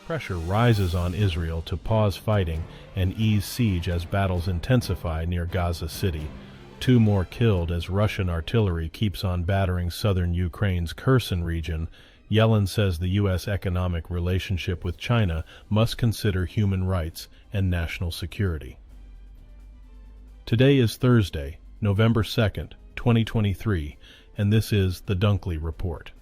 Pressure rises on Israel to pause fighting and ease siege as battles intensify near Gaza City. 2 more killed as Russian artillery keeps on battering southern Ukraine's Kherson region. Yellen says the U.S. economic relationship with China must consider human rights and national security. Today is Thursday, November 2nd, 2023, and this is the Dunkley Report.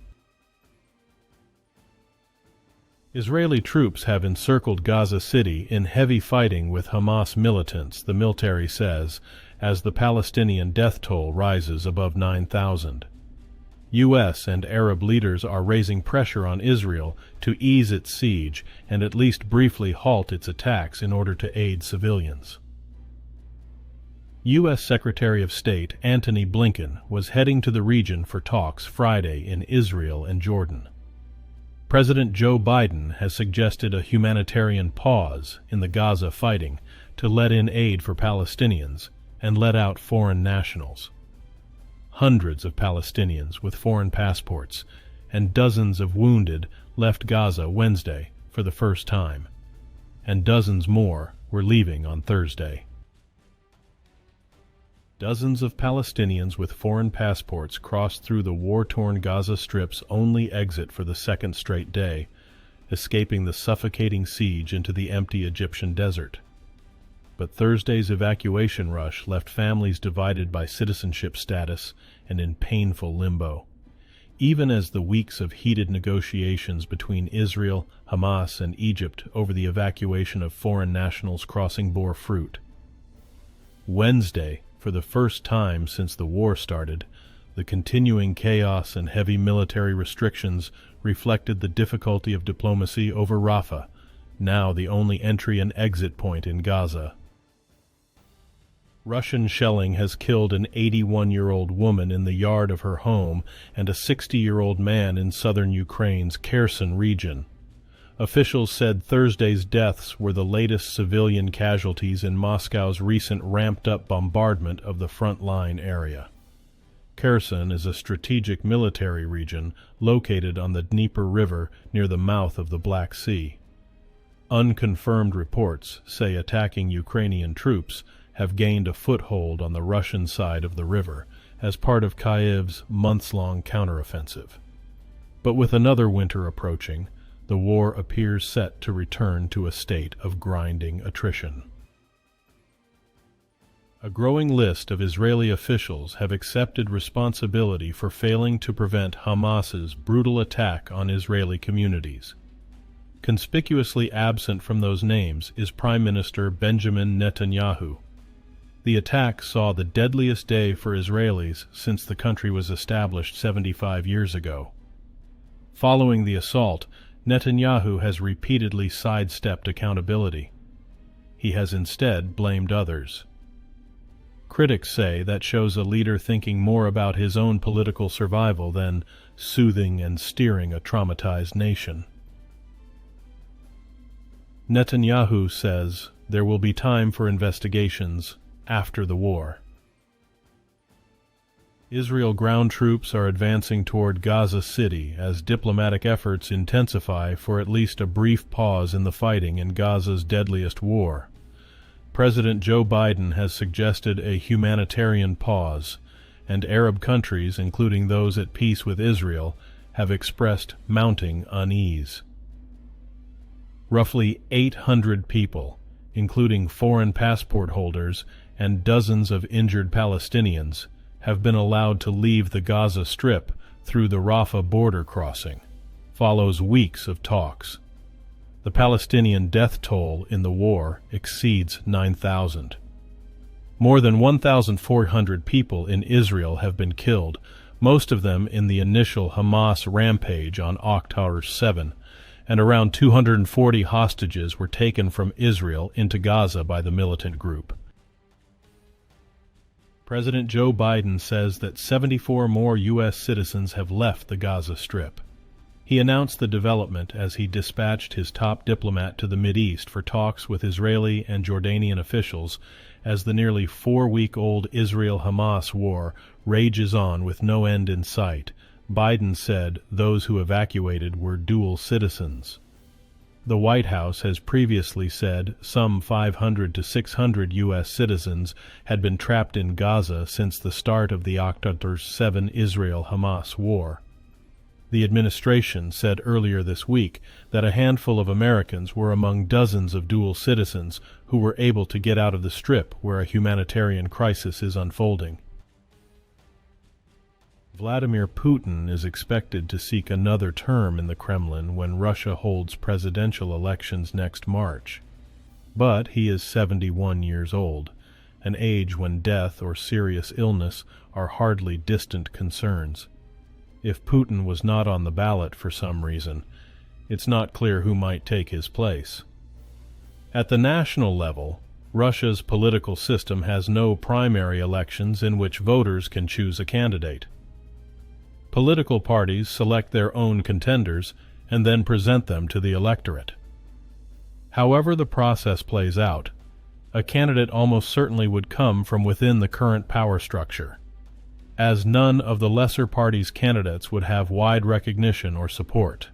Israeli troops have encircled Gaza City in heavy fighting with Hamas militants, the military says, as the Palestinian death toll rises above 9,000. U.S. and Arab leaders are raising pressure on Israel to ease its siege and at least briefly halt its attacks in order to aid civilians. U.S. Secretary of State Antony Blinken was heading to the region for talks Friday in Israel and Jordan. President Joe Biden has suggested a humanitarian pause in the Gaza fighting to let in aid for Palestinians and let out foreign nationals. Hundreds of Palestinians with foreign passports and dozens of wounded left Gaza Wednesday for the first time, and dozens more were leaving on Thursday. Dozens of Palestinians with foreign passports crossed through the war-torn Gaza Strip's only exit for the second straight day, escaping the suffocating siege into the empty Egyptian desert. But Thursday's evacuation rush left families divided by citizenship status and in painful limbo, even as the weeks of heated negotiations between Israel, Hamas, and Egypt over the evacuation of foreign nationals crossing bore fruit. Wednesday, for the first time since the war started, the continuing chaos and heavy military restrictions reflected the difficulty of diplomacy over Rafah, now the only entry and exit point in Gaza. Russian shelling has killed an 81-year-old woman in the yard of her home and a 60-year-old man in southern Ukraine's Kherson region. Officials said Thursday's deaths were the latest civilian casualties in Moscow's recent ramped-up bombardment of the front-line area. Kherson is a strategic military region located on the Dnieper River near the mouth of the Black Sea. Unconfirmed reports say attacking Ukrainian troops have gained a foothold on the Russian side of the river as part of Kyiv's months-long counteroffensive. But with another winter approaching, the war appears set to return to a state of grinding attrition. A growing list of Israeli officials have accepted responsibility for failing to prevent Hamas's brutal attack on Israeli communities. Conspicuously absent from those names is Prime Minister Benjamin Netanyahu. The attack saw the deadliest day for Israelis since the country was established 75 years ago. Following the assault, Netanyahu has repeatedly sidestepped accountability. He has instead blamed others. Critics say that shows a leader thinking more about his own political survival than soothing and steering a traumatized nation. Netanyahu says there will be time for investigations after the war. Israel ground troops are advancing toward Gaza City as diplomatic efforts intensify for at least a brief pause in the fighting in Gaza's deadliest war. President Joe Biden has suggested a humanitarian pause, and Arab countries, including those at peace with Israel, have expressed mounting unease. Roughly 800 people, including foreign passport holders and dozens of injured Palestinians, have been allowed to leave the Gaza Strip through the Rafah border crossing. Follows weeks of talks. The Palestinian death toll in the war exceeds 9,000. More than 1,400 people in Israel have been killed, most of them in the initial Hamas rampage on October 7, and around 240 hostages were taken from Israel into Gaza by the militant group. President Joe Biden says that 74 more U.S. citizens have left the Gaza Strip. He announced the development as he dispatched his top diplomat to the Mideast for talks with Israeli and Jordanian officials as the nearly 4-week-old Israel-Hamas war rages on with no end in sight. Biden said those who evacuated were dual citizens. The White House has previously said some 500 to 600 U.S. citizens had been trapped in Gaza since the start of the October 7 Israel-Hamas war. The administration said earlier this week that a handful of Americans were among dozens of dual citizens who were able to get out of the Strip where a humanitarian crisis is unfolding. Vladimir Putin is expected to seek another term in the Kremlin when Russia holds presidential elections next March. But he is 71 years old, an age when death or serious illness are hardly distant concerns. If Putin was not on the ballot for some reason, it's not clear who might take his place. At the national level, Russia's political system has no primary elections in which voters can choose a candidate. Political parties select their own contenders and then present them to the electorate. However the process plays out, a candidate almost certainly would come from within the current power structure, as none of the lesser parties' candidates would have wide recognition or support.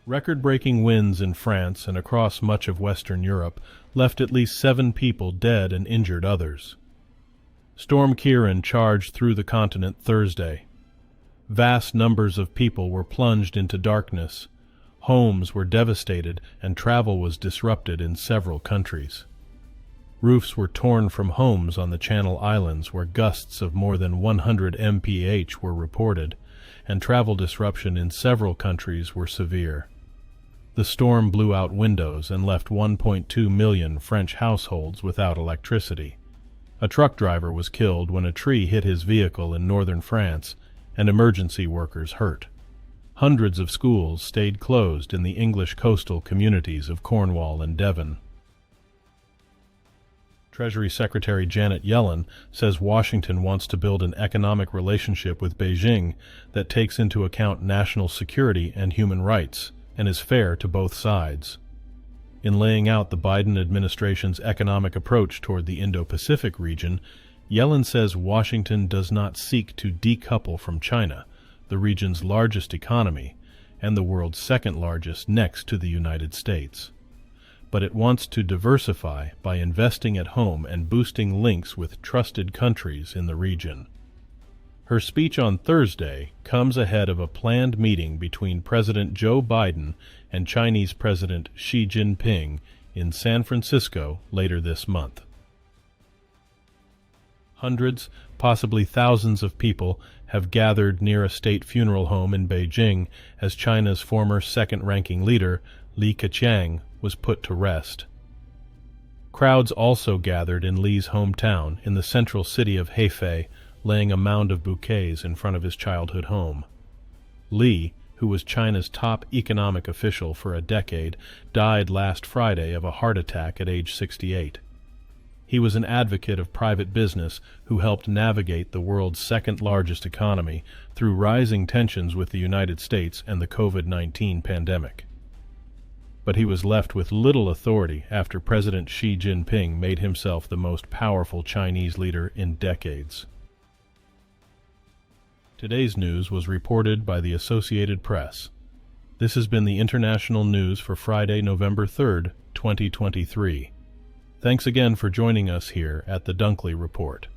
Record-breaking winds in France and across much of Western Europe left at least 7 people dead and injured others. Storm Ciarán charged through the continent Thursday. Vast numbers of people were plunged into darkness. Homes were devastated and travel was disrupted in several countries. Roofs were torn from homes on the Channel Islands where gusts of more than 100 mph were reported, and travel disruption in several countries were severe. The storm blew out windows and left 1.2 million French households without electricity. A truck driver was killed when a tree hit his vehicle in northern France, and emergency workers hurt. Hundreds of schools stayed closed in the English coastal communities of Cornwall and Devon. Treasury Secretary Janet Yellen says Washington wants to build an economic relationship with Beijing that takes into account national security and human rights, and is fair to both sides. In laying out the Biden administration's economic approach toward the Indo-Pacific region, Yellen says Washington does not seek to decouple from China, the region's largest economy, and the world's second largest next to the United States. But it wants to diversify by investing at home and boosting links with trusted countries in the region. Her speech on Thursday comes ahead of a planned meeting between President Joe Biden and Chinese President Xi Jinping in San Francisco later this month. Hundreds, possibly thousands of people have gathered near a state funeral home in Beijing as China's former second-ranking leader, Li Keqiang, was put to rest. Crowds also gathered in Li's hometown in the central city of Hefei, laying a mound of bouquets in front of his childhood home. Li, who was China's top economic official for a decade, died last Friday of a heart attack at age 68. He was an advocate of private business who helped navigate the world's second-largest economy through rising tensions with the United States and the COVID-19 pandemic. But he was left with little authority after President Xi Jinping made himself the most powerful Chinese leader in decades. Today's news was reported by the Associated Press. This has been the international news for Friday, November 3rd, 2023. Thanks again for joining us here at the Dunkley Report.